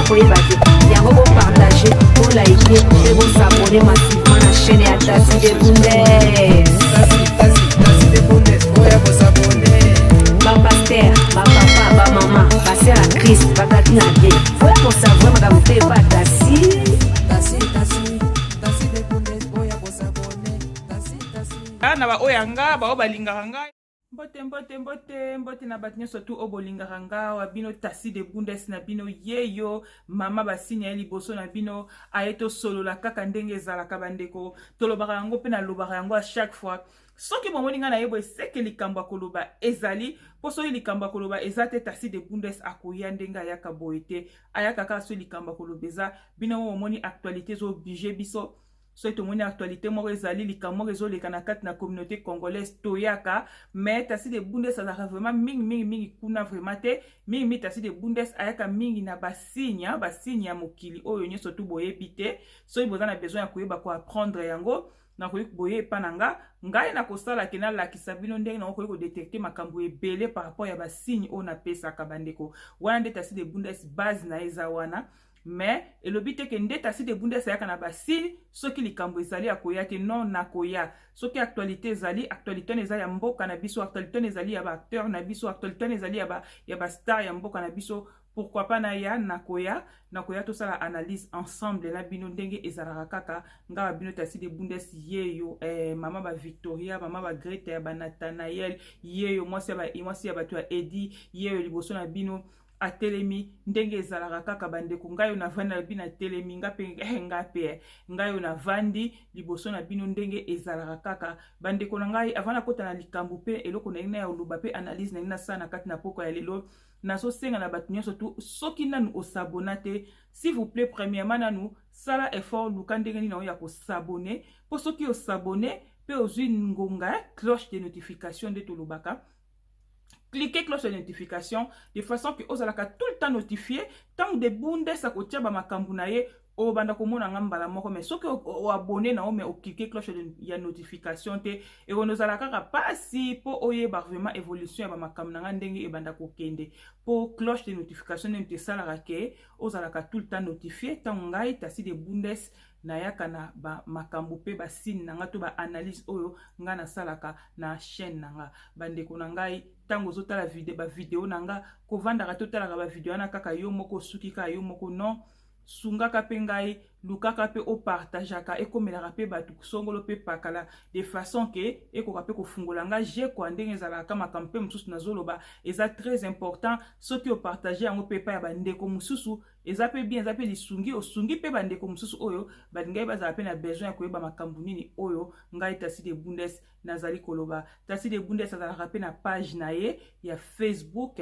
koyebate yango bopartage bolaike mpe bosabone massivement na chaîne ya Tassi de Bundes. Bapaster, bapapa, bamama, basera Christ, batati na vie foya bosabone makambo mpe epa Tassi de Bundes boya bosabone na ba oyanga ba obalingaka ngai mbote na bato nyonso tu oyo bolingaka nga wa bino Tassi de Bundes na bino yeyo mama basinya ya liboso na bino aye tosolola kaka ndenge ezalaka bandeko tolobaka yango mpe nalobaka yango a chaque fois soki bomoni nga na yebo eseke likambo ya koloba ezali mpo soki likambo ya koloba eza te Tassi de Bundes akoya ndenge ayaka boye te ayaka kaka soki likambo ya koloba eza bino mo bomoni actualité ezoblige biso so tomoni actualité moko ezali likambo moko ezoleka na kati na communauté congolaise toyaka mais Tassi de Bundes azalaka vraiment mingi kuna vraiment te mingi Tassi de Bundes ayaka mingi na basinya ya mokili oyo nyonso tu boyebi te soki boza na besoin ya koyeba ko apprendre yango na koyi boye epa na ngai na kosala ke nalakisa bino ndenge na koyi kodetecte makambo ebele par rapport ya basigne oyo napesaka bandeko wana nde Tassi de Bundes base na eza wana mais elobi te ke nde Tassi de Bundes ayaka na basigne soki likambo ezali akoya te non nakoya soki actualité ezali actualité ezali ya mboka na biso actualité ezali ya baacteur na biso actualité ezali ya bastar ya mboka na biso pourquoi pas na ya nakoya tosala analyse ensemble na bino ndenge ezalaka kaka nga bino Tassi de Bundes yeyo mama ba Victoria mama ba Greta ya ba Nathanael yeyo mwasi ya bato ya Edi yeyo liboso na bino atelemi ndenge ezalaka kaka bandeko ngayo na vandi na bino atelemi ngayo na vandi liboso na bino ndenge ezalaka kaka bandeko na ngai avant na kota na likambo pe eloko na ina ya oluba pe analyse na ina sana kati na poko ya lelo nazo senga na bato nyonso tu soki nanu osabona te s'il vous plaît premièrement nanu sala effort luka ndenge nini ya ko s'abonner po soki osabone pe ozwi ngonga cloche de notification de tolobaka cliquez cloche de notification de façon que vous allez tout le temps notifié tant de Bundes à côté ba makambu na ye o banda komona ngambala moko mais soki o abonné na o mais o cliquer cloche de notification te et on nous allons kaka pasi po oye ba vraiment évolution ya ba makambu na ndenge e banda ko kende po cloche de notification ne te sala ke o zala ka tout le temps notifié tant ngai Tassi de Bundes na yaka na ba makambu pe ba signe na nga to ba analyse oyo nga na salaka na chaîne na nga bandeko na ngai tango zotala video na nga kovandaka totalaka ba video na kaka yo moko suki ka yo moko non sungaka pe ngai lukaka pe o partageaka ekomelaka pe batu songolo pe pakala de façon que ekoka pe kofungola nga je ko ndenge ezalaka makambo pe mususu nazoloba eza très important soki o partager yango pe pa ya bandeko mususu eza pe bien eza pe lisungi osungi pe bandeko mususu oyo bandingai bazala pe na besoin ya koyeba makambo nini oyo ngai Tassi de Bundes nazali koloba Tassi de Bundes azalaka pe na page na ye ya Facebook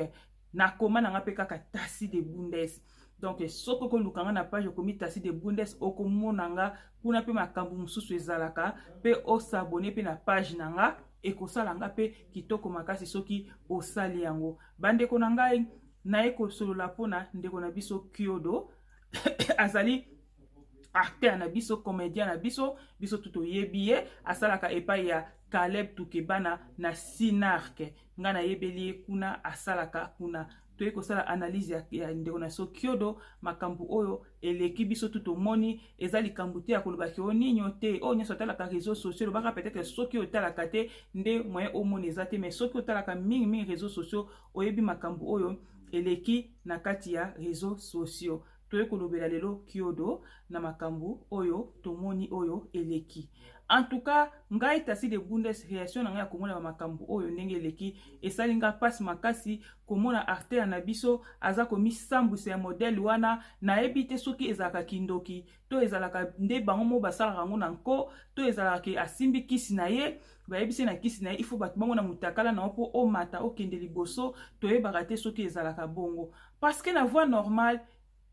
na koma na nga pe kaka Tassi de Bundes donc soko ko lukanga na page komi Tassi de Bundes okomona nga kuna pe makambo mususu ezalaka pe o s'abonner pe na page na nga ekosala nga pe kitoko makasi soki osali yango bandeko na ngai na ekosolola pona ndeko na biso Kyodo azali acteur na biso comédien na biso tuto yebiye asalaka epai ya Caleb Tukebana na Sinark nga na yebeli kuna asalaka kuna to ekosala analyse ya ndeko na so Kyodo makambu oyo eleki biso tuto moni eza likambu te ya koloba ki oninyo te o nyoso talaka réseaux sociaux baka peut-être soki otalaka te nde moyen omoni eza te mais soki otalaka mingi réseaux sociaux oyebi makambu oyo eleki na kati ya réseaux sociaux to ekolobela lelo Kyodo na makambu oyo tomoni oyo eleki en tout cas ngai Tassi de Bundes réaction na ngai komona makambu oyo ndenge eleki esalinga passe makasi komona artère na biso aza komi sambwisa ya modèle wana na ebite soki ezalaka kindoki to ezalaka nde bango mo basalaka yango na nko to ezalaka asimbi kisi na ye bayebisi na kisi na ye il faut bato bango na mutakala na opo o mata o kende liboso to yebaka te soki ezalaka bongo parce que na voie normale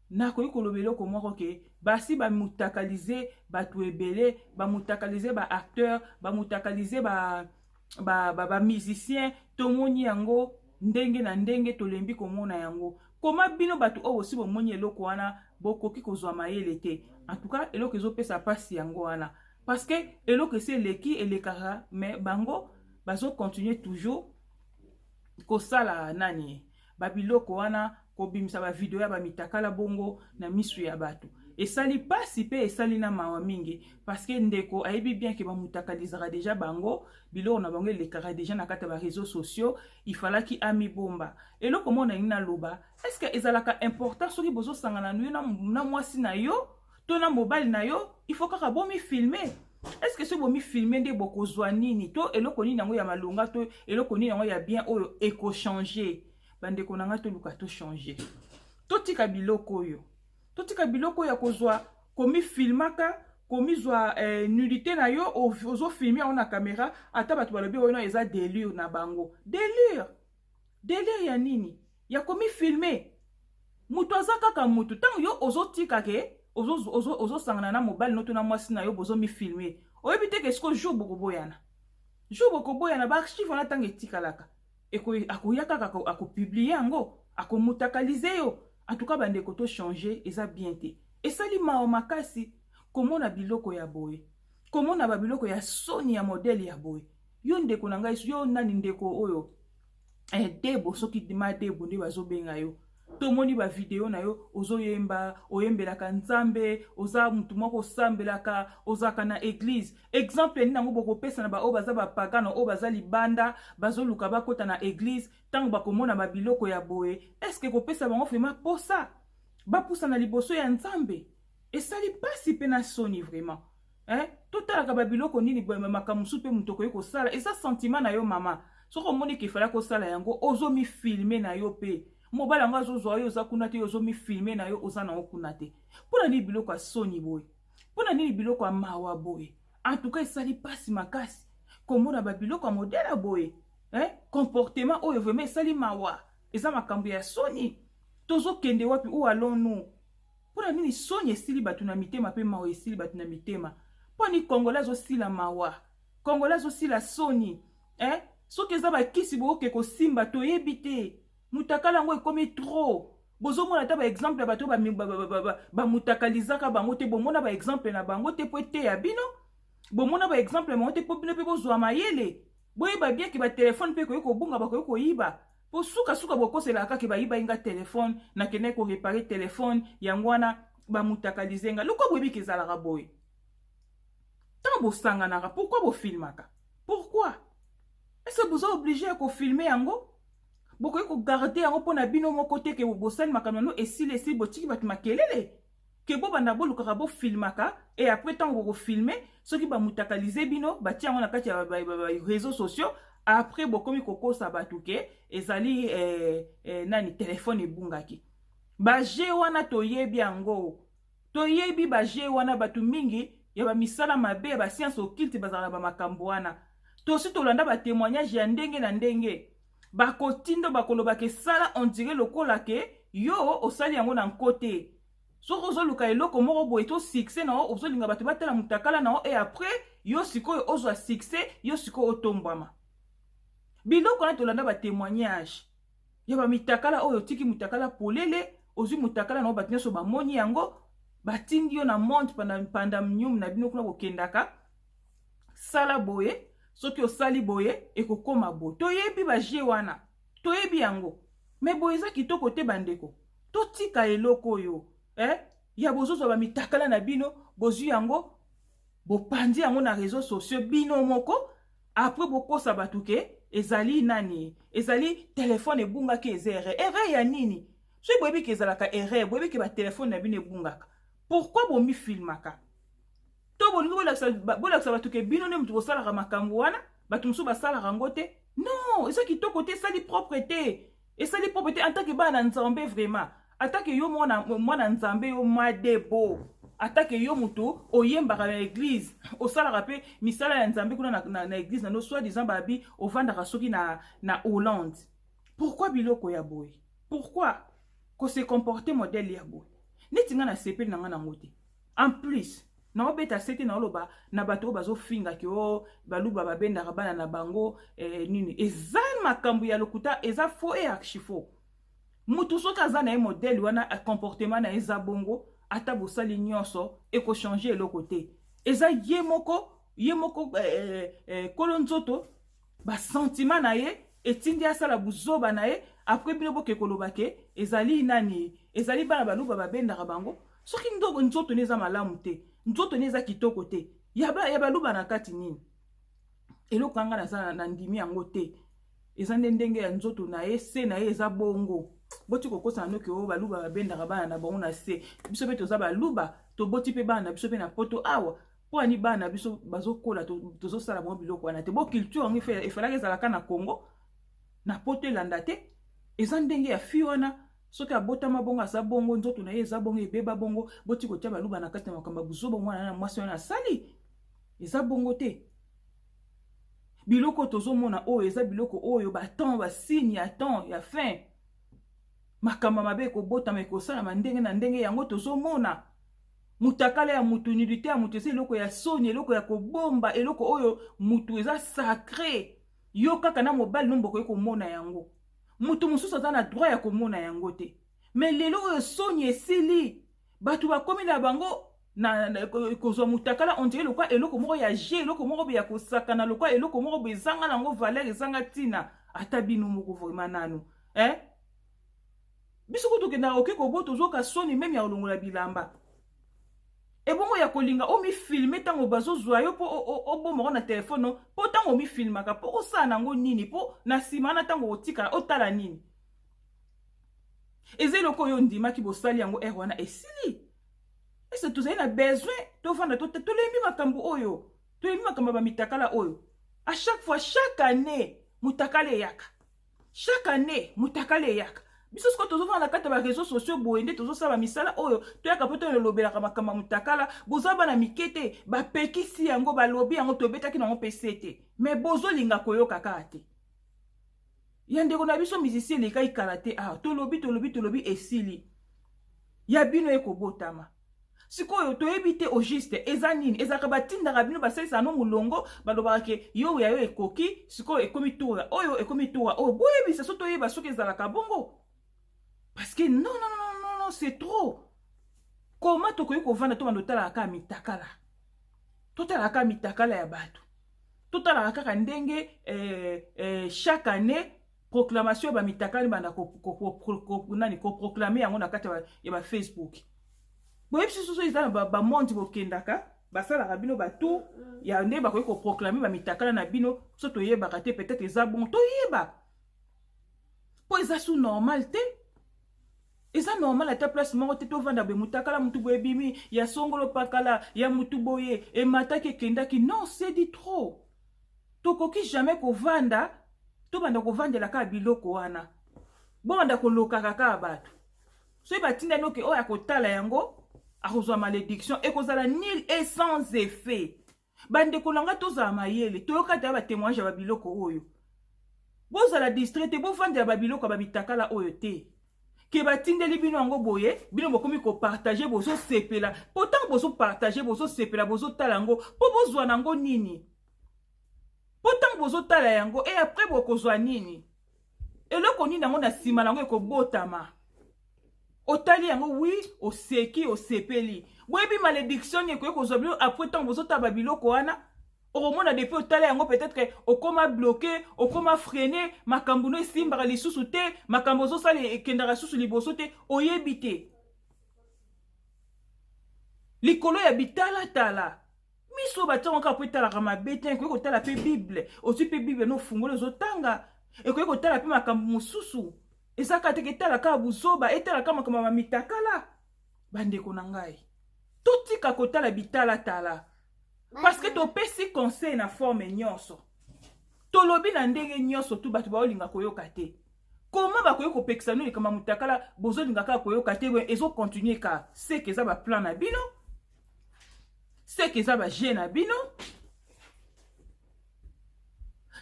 na koyi kolobelo ko moko ke basi ba mutakalize batu ebele ba mutakalize ba acteur ba mutakalize ba musicien tomoni yango ndenge na ndenge tolembi komona yango koma bino batu o aussi bomoni eloko wana bokoki kozwa mayele te en tout cas eloko ezopesa pasi yango wana parce que eloko se leki elekaka mais bango bazo continuer toujours kosala nani babiloko wana kobimisa ba video ya ba mitakala bongo na misu ya bato. Esali pasi pe esali na mawa mingi parce que ndeko ayebi bien que ba mutakalizaka déjà bango bilo na bango lekaka déjà na kata ba réseaux sociaux il fallait ki ami bomba eloko mona ina loba est-ce que ezalaka important soki bozo sangana na mwasi na yo to na mobile na yo il faut kaka bomi filmer. Est-ce que ce bomi filmer nde bokozwa nini to eloko nini yango ya malonga to eloko nini yango ya bien oyo eko changer bandeko nanga to luka to changer to tika biloko yo to tika biloko ya kozwa komi filmaka komi zwa nudité na yo ozo filmer on na caméra ata bato balobi oyo na eza délire na bango délire ya nini ya komi filmer mutu aza kaka mutu tango yo ozo tika ke ozo sangana na mobile noto na mwasi na yo bozo mi filmer oyebi te ke siko jour bokoboyana ba archive na tango etikalaka akoya kaka akopublier yango akomutakalize yo. En tout cas, bandeko to changer, eza bien te. Esali mao makasi, komona biloko ya boye. Komona ba biloko ya soni ya modèle ya boye. Yo ndeko na ngai, yo nani ndeko oyo. Debo soki dima debo nde bazobenga yo. To moni ba video na yo, ozo yemba, oyembelaka nzambe, oza mutu moko sambelaka, ozaka na église. Exemple ni nango boko pesa na ba o baza ba pagano, o baza libanda, bazo luka bakota na église, tango bakomona ba biloko ya boye. Est-ce que ko pesa bango vraiment posa? Ba pousa na liboso ya nzambe. Esali pasi pe na soni vraiment. Totalaka ba biloko nini boye makamusu pe mutoko yeko sala, eza sentiment na yo mama. Soko moni ke fala ko sala yango, ozo mi filmer na yo pe. Mobile nga zo zo yo za kunate yo zo mi filmer na yo oza na okunate. Pona ni biloko soni boy. Pona ni biloko mawa boy. En tout cas esali pasi makasi. Komona ba biloko modèle boy. Comportement oyo vraiment esali mawa. Eza makambo ya soni. Tozo kende wapi ou allons-nous? Pona ni soni esili batu na mitema pe mawa esili batu na mitema. Poni Congolais aussi la mawa. Congolais aussi la soni. Soki eza ba kisi bo ke ko simba to yebite. Mutakala ngo ekomi trop. Bozo mona ta ba exemple bato ba mutakalizaka bango te bomona ba exemple na bango te poete ya bino. Bomona ba exemple mo te popino pe bozwa mayele. Boye ba bien ki ba téléphone pe ko bunga ba ko yiba. Po suka bokosela kaka ba yiba inga téléphone na kene ko réparer téléphone yangwana ba mutakalizenga. Luko boyebi kezala boy. Tant bo sanganaka pourquoi bo filmaka? Pourquoi? Est-ce que vous êtes obligé à filmer yango? Boko ko garder yango pona bino mo côté ke bosali makamano esile botiki bat makelele ke bo banda bo lukaka bo filmaka et après tant ko filmer soki ba mutakalize bino bati yango na kati ya réseaux sociaux après bokomi kokosa batuke ezali nani téléphone ebungaki ba je wana toyebi yango toyebi ba je wana batu mingi ya ba misala mabe ba science occulte bazala ba makambo wana to si tolanda ba témoignage ya ndenge na ndenge bakotindo bakoloba ke sala on dirait lokola ke yo osali yango na nkote soko ozoluka eloko moko boye to succès na ozolinga bato batala mutakala na et après yo sikoyo ozwa succès yo sikoyo otombama biloko na tolanda ba témoignage ya ba mitakala oyo tiki mutakala polele ozwi mutakala na bato nyoso bamoni yango batindi yo na monde panda mnyum na bino kuna kokendaka sala boye soki osali boye ekokoma boye toyebi baje wana toyebi yango me boye eza kitoko te bandeko totika eloko yo ya bozozwa bamitakala na bino bozwi yango bopandi yango na réseaux sociaux bino moko après bokosa batuke ezali nani ezali telefone ebungaki eza erreur ya nini soki boyebi ke ezalaka erreur boyebi ke batelefone na bino ebungaka pourquoi bomi filmaka to bolingo bolakisa batuke bino ne mutu bosalaka makambo wana bato mosusu basalaka yango te non eza kitoko te esali propre te en tant que bana nzambe vraiment atake yo mwana nzambe yo madebo atake yo mutu oyembaka na église osalaka pe misala ya nzambe kuna na église na no soit disant babi ovandaka soki na Hollande pourquoi biloko ya boye pourquoi ko se comporter modèle ya boye neti nga na sepeli na nga nango te en plus na obeta sete na oloba na bato bazo finga ki o baluba babendaka bana na bango nini eza makambo ya lokuta eza faux et archi faux mutu soki aza na ye modèle wana comportement na eza bongo ata bosali nyonso eko changer eloko te eza ye moko kolo nzoto ba sentiment na ye etindi asala buzoba na ye après bino boke koloba ke ezali nani ezali bana baluba babendaka bango soki ndoko nzoto neza malamu te nzoto neza kitoko te ya baluba na kati nini eloko anga na ndimi yango te eza ndenge ya nzoto na ye se na ye eza bongo boti kokosa no ke o baluba babendaka bana na bango na se biso pe toza baluba toboti pe bana biso pe na poto awa po ani bana biso bazokola tozosala bango biloko wana te bo culture yango efalaki ezalaka na Congo na poto elanda te eza ndenge ya fi wana soki abotama bongo aza bongo nzoto na ye eza bongo ebeba bongo boti kotia baluba na kati na makambo buzoba mwana na mwasi wana asali eza bongo te biloko tozomona oyo eza biloko oyo baton basini ya temps ya fin makambo mabe ekobotama ekosalama ndenge na ndenge yango tozomona mutakala ya mutu nudité ya mutu eza eloko ya soni eloko ya kobomba eloko oyo mutu eza sacré yo kaka na mobali nomboko ekomona yango mutu mosusu aza na droit ya komona yango te mais lelo oyo soni esili bato bakomi na bango na kozwa mutakala on dirait lokwa eloko moko ya je eloko moko ya kosakana lokwa eloko moko bezanga nango valeur ezanga tina ata bino moko vraiment nanu biso ko tokenda oke koboto zoka soni même ya olongola bilamba ebongo ya kolinga omi filme tango bazozwa yo po obomoko na telefone po tango omi filmaka po osala nango nini po na sima na tango otika otala nini eza eloko oyo ndimaki bosali yango wana esili ese tozali na besoin tovanda tolembi makambo oyo tolembi makambo bamitakala oyo à chaque fois chaque année mutakala eyaka chaque année mutakala eyaka biso siko tozovanda kati ba réseaux sociaux boye nde tozosala misala oyo toyaka po tolobelaka makambo mutakala boza bana mikete bapekisi yango balobi yango tobetaki nango pese te mais bozolinga koyoka kaka te ya ndeko na biso musicien eleka ikala te tolobi esili ya bino ekobotama sikoyo toyebi te au juste eza nini ezaka batindaka bino basalisa no mulongo balobaka ke yo ya yo ekoki sikoyo ekomi tura oyo boyebisa so toyeba soki ezalaka bongo parce que non c'est trop comment tokoki kovanda to bando talaka kaka mitakala totalaka kaka mitakala ya bato totalaka kaka ndenge chaque année proclamation ya bamitakala banda koproclame yango na kati ya ba Facebook boyebi soso eza na bamonde bokendaka basalaka bino bato ya nde bakoki koproclame bamitakala na bino so toyebaka te peut-être eza bon toyeba po eza su normal te eza normal ata place moko te tovanda boye mutakala mutu boye bimi ya songolo pakala ya mutu boye emataki ekendaki non c'est dit trop tokoki jamais kovanda tobanda kovandela kaka biloko wana bobanda kolokaka kaka bato soki batindani oke oyo akotala yango akozwa malédiction ekozala nil et sans effet bandeko nanga tozala mayele toyoka te ya batémoignage ya babiloko oyo bozala distraite bovandela babiloko ya bamitakala oyo te ke batindeli bino yango boye bino bokomi kopartage bozosepela pourtant bozopartage bozosepela bozotala yango po bozwa nango nini pourtant bozotala yango e après bokozwa nini eloko nini yango na nsima nango ekobotama otali yango oui oseki osepeli boyebi malédiction ekoki kozwa bino après ntango bozotala babiloko wana okomona depuis otala yango peut-être okoma bloqué okoma freiné makambo no esimbaka lisusu te makambo ozosala ekendaka susu liboso te oyebi te likolo ya bitalatala miso batiango kaka po etalaka mabe te ekoki kotala mpe bible ozwi mpe bible no ofungoli ozotanga ekoki kotala mpe makambo mosusu ezaka te ketala kaka buzoba etala kaka makambo ya bamitakala bandeko na ngai totika kotala bitalatala parce que topesi conseil na forme nyonso tolobi na ndenge nyonso tu bato baolinga koyoka te comment bakoki kopekisa no likama mutakala bozolinga kaka koyoka te ezokontinue ka seke eza baplan na bino seke eza baje na bino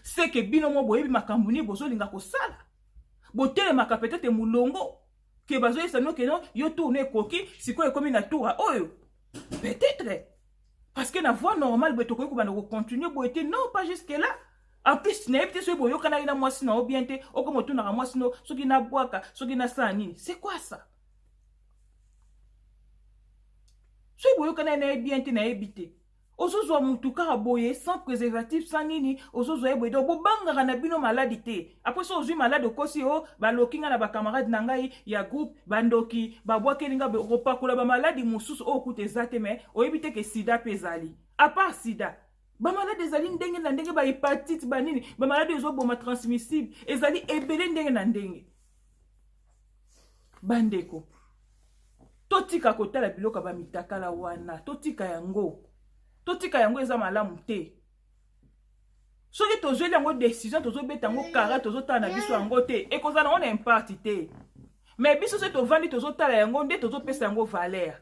seke bino mo boyebi makambo nini bozolinga kosala botelemaka peut-être mulongo ke bazoyesa no keno yo tourne ekoki sikoyo ekomi na toura oyo peut-être parce que na voie normale boye tokoki kobanda kocontinue boye te non pas jusque là en plus nayebi te soki boyokanaki na mwasi na obien te okoma otunaka mwasi no soki nabwaka soki nasala nini c'est quoi ça soki boyokanaki nayebi bien te nayebi te ozozwa mutu kaka boye sans préservatif sans nini ozozwa ye boye donc bobangaka na bino maladi te après so ozwi maladi okosi o baloki nga na bacamarade na ngai ya groupe bandoki babwakeli nga kopakola bamaladi mosusu oyo kuta eza te me oyebi te ke sida mpe ezali à part sida bamaladi ezali ndenge na ndenge bahepatite banini bamaladi ezoboma transmissible ezali ebele ndenge na ndenge bandeko totika kotala biloko bamitakala wana totika yango eza malamu te soki tozweli yango décision tozobeta yango kara tozotala na biso yango te ekozala yango na impacti te mais biso soki tovandi tozotala yango nde tozopesa yango valeur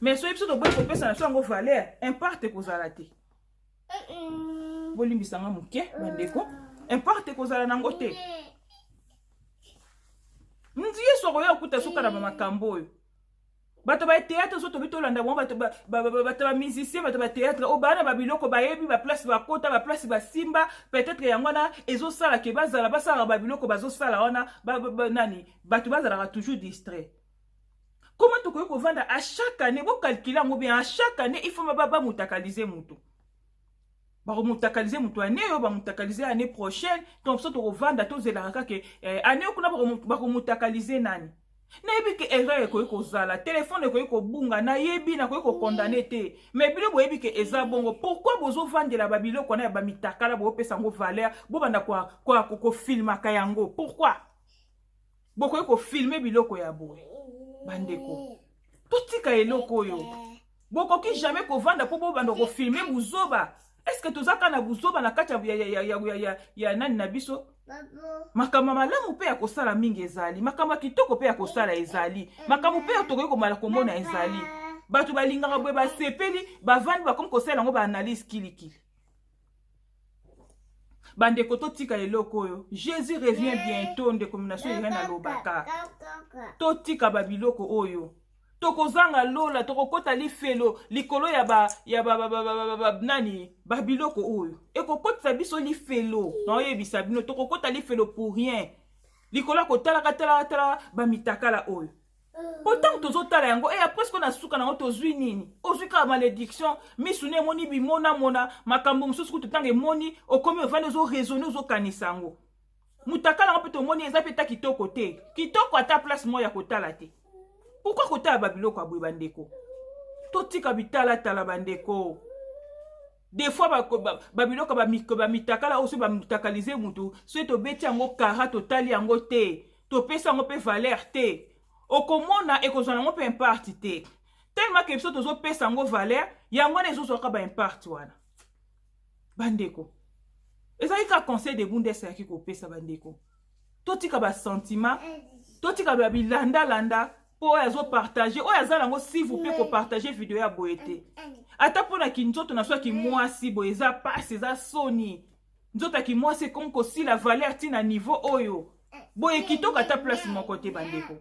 mais soki biso toboyi kopesa na biso yango valeur impacte ekozala te bolimbisanga moke bandeko impacte ekozala nango te ndiye soko ya okuta soka na bamakambo oyo bato ba théâtre so tobi tolanda mo bato ba musicien bato ba théâtre o bana ba biloko bayebi ba place ba kota ba place ba simba peut-être yango na ezosala ke bazala basala ba biloko bazosala wana nani bato bazala toujours distrait. Comment tu peux vendre à chaque année vous calculer ngo bien à chaque année il faut ba mutakaliser mutu ba mutakaliser mutu année yo ba mutakaliser année prochaine donc so to revendre to zelaka ke année kuna ba mutakaliser nani na yebi ke erreur ko zala téléphone ko bunga na yebi na ko condamner te mais bilo bo yebi ke eza bongo pourquoi bozo vendre la babilo kona ba mitakala bo pesa ngo valeur bo banda ko filma kayango pourquoi boko ko filmer biloko ya boye bandeko totika eloko yo boko ki jamais ko vendre po bo banda ko filmer buzoba est-ce que tozaka na buzoba na kati ya nani na biso makamba malamu pe ya kosala mingi ezali makamba kitoko pe ya kosala ezali makamba pe tokoki komala komona ezali bato balingaka boye basepeli bavandi bakomi kosala yango baanalyse kilikili bandeko totika eloko oyo Jésus revient bientôt ndeko minasio eza na lobaka totika babiloko oyo tokozanga lola tokokota lifelo likolo ya nani babiloko oyo ekokota biso lifelo na oyebisa bino tokokota lifelo pour rien likolo kotala bamitakala oyo pourtant tozotala yango et après ce qu'on a suka nango tozwi nini ozwi ka malédiction misune moni bimona mona makambo mususu kututanga moni okomi ovande zo raisonner zo kanisa yango mutakala ngo peto moni eza peta kitoko te kitoko ata place moya kotala te. Pourquoi kotala babiloko aboye bandeko totika bitala tala bandeko des fois babiloko bamitakala aussi bamutakalize mutu so tobeti yango kara totali yango te topesa yango pe valeur te okomona ekozala yango pe impact te tellement que biso tozopesa yango valeur yango wana ezozwaka ba impact wana bandeko ezali ka conseil de bundesa yaki kopesa bandeko totika ba sentiment totika ba bilanda po yazo partager o yazala ngo si vous pouvez ko partager vidéo ya boyete ata pona ki nzoto na swa ki mwasi bo eza passe eza soni nzoto ki mwasi comme ko si la valeur tina niveau oyo boye kitoko ata place mon côté bandeko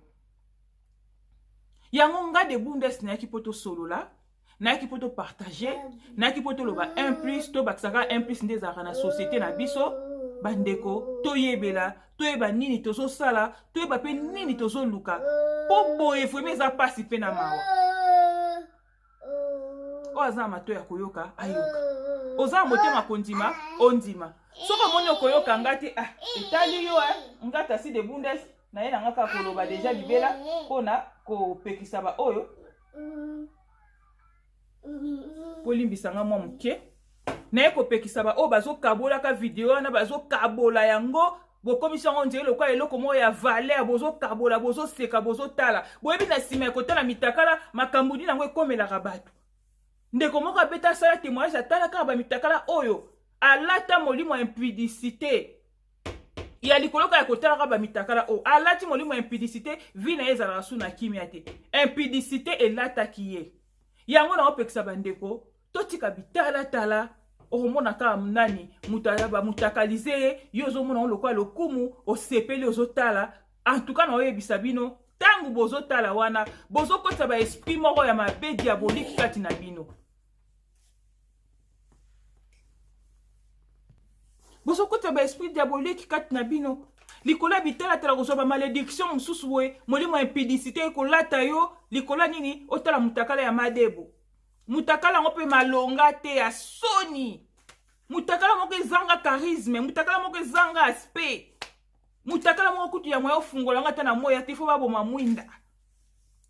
yango nga de bundes na ki poto solola na ki poto partager na ki poto loba 1+ to baksaka 1+ ndezaka na société na biso bandeko toyebela toyeba nini tozo sala toyeba pe nini tozo luka po boye vraiment za pasi pe na mawa oza mato ya koyoka ayoka oza motema kondima ondima soko moni okoyoka ngati etali yo ngata si de bundes na yena ngaka koloba deja libela pona ko pekisa ba oyo polimbisanga mwa muke na eko pekisa ba o bazo kabola ka video na bazo kabola yango bokomisi yango ndenge lokwa eloko mo ya valeur bozo kabola bozo seka bozo tala boyebi na sima ekotala mitakala makambo ni nango ekomelaka bato ndeko moko abeta sala témoignage atala kaka bamitakala oyo alata molimo ya impudicité ya likolo kaka kotala kaka bamitakala oyo alati molimo ya impudicité vi na ye ezalaka su na kimia te impudicité elataki ye yango na opekisa bandeko totika bitala omona ka nani mutaba mutakalize yo ozomona lokwa lokumu osepeli ozotala en tout cas na oyebisa bino tangu bozotala wana bozokotisa ba esprit moko ya mabe diabolique kati na bino bozokotisa ba esprit diabolique kati na bino likolo bitala tala kozoba malédiction mususu we molimo impudicité ekolata yo likolo nini otala mutakala ya madebo mutakala ngo pe malonga te ya soni mutakala moko ezanga charisme mutakala moko ezanga aspect mutakala moko kutu ya moyo fungola nga ta na moya te fo baboma mwinda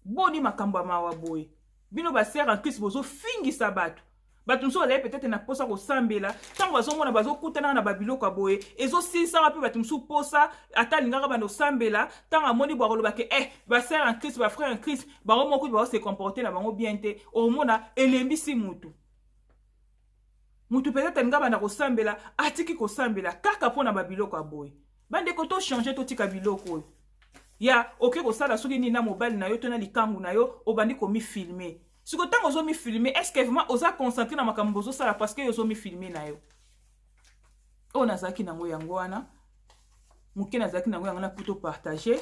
boni makambo ya mawa boye bino basere en Christ bozo fingisa bato bato mosusu bazali peut-être na posa kosambela ntango bazomona bazokutana na babiloko ya boye ezosilisaka mpe bato mosusu posa ata alingaka bando osambela ntango amoni bwa kolobake basere en Christ bafrère en Christ bango moko bazose comporte na bango bien te omona elembisi mutu peut-être alinga banda kosambela atiki kosambela kaka mpona babiloko ya boye bandeko tochange totika biloko oyo ya oke kosala soki nini na mobali na yo to na likangu na yo obandi komifilme siko ntango ozomifilme est-ce que vraiment oza concentré na makambo ozosala parce que ozomifilme na yo oyo nazalaki nango yango wana moke nazalaki nango yango na puto partage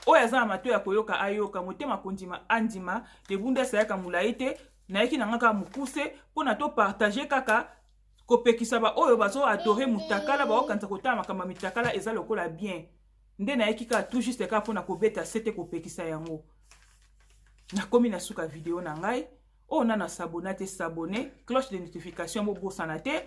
oyo aza na mato ya koyoka ayoka motema kondima andima lebunda esayaka molai te nayaki nanga kaka mokuse mpona topartage kaka kopekisa baoyo bazoadore mutakala baokanisa kotala makambo ya mitakala eza lokola bien nde nayaki kaka tout juste kaka mpona kobeta sete kopekisa yango nakomi na suka video na ngai oyo nana sabona te sabone cloche de notification bobosana te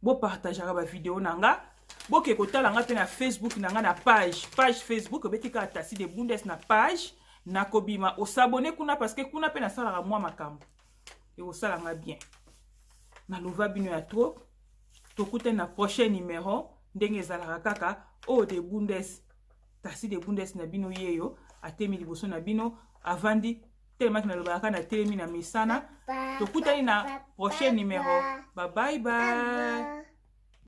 bopartageaka bavideo na nga boke kotala nga mpe na Facebook na nga na page Facebook obeti kaka Tasi de Bundes na page nakobima osabone kuna parce que kuna mpe nasalaka mwa makambo ekosala nga bien naloba bino ya trop tokute na prochain numéro ndenge ezalaka kaka oyo de Bundes Tasi de Bundes na bino yeyo atemi liboso na bino avandi telemaki nalobaka na telemi na misana tokutani na prochain numéro bye bye.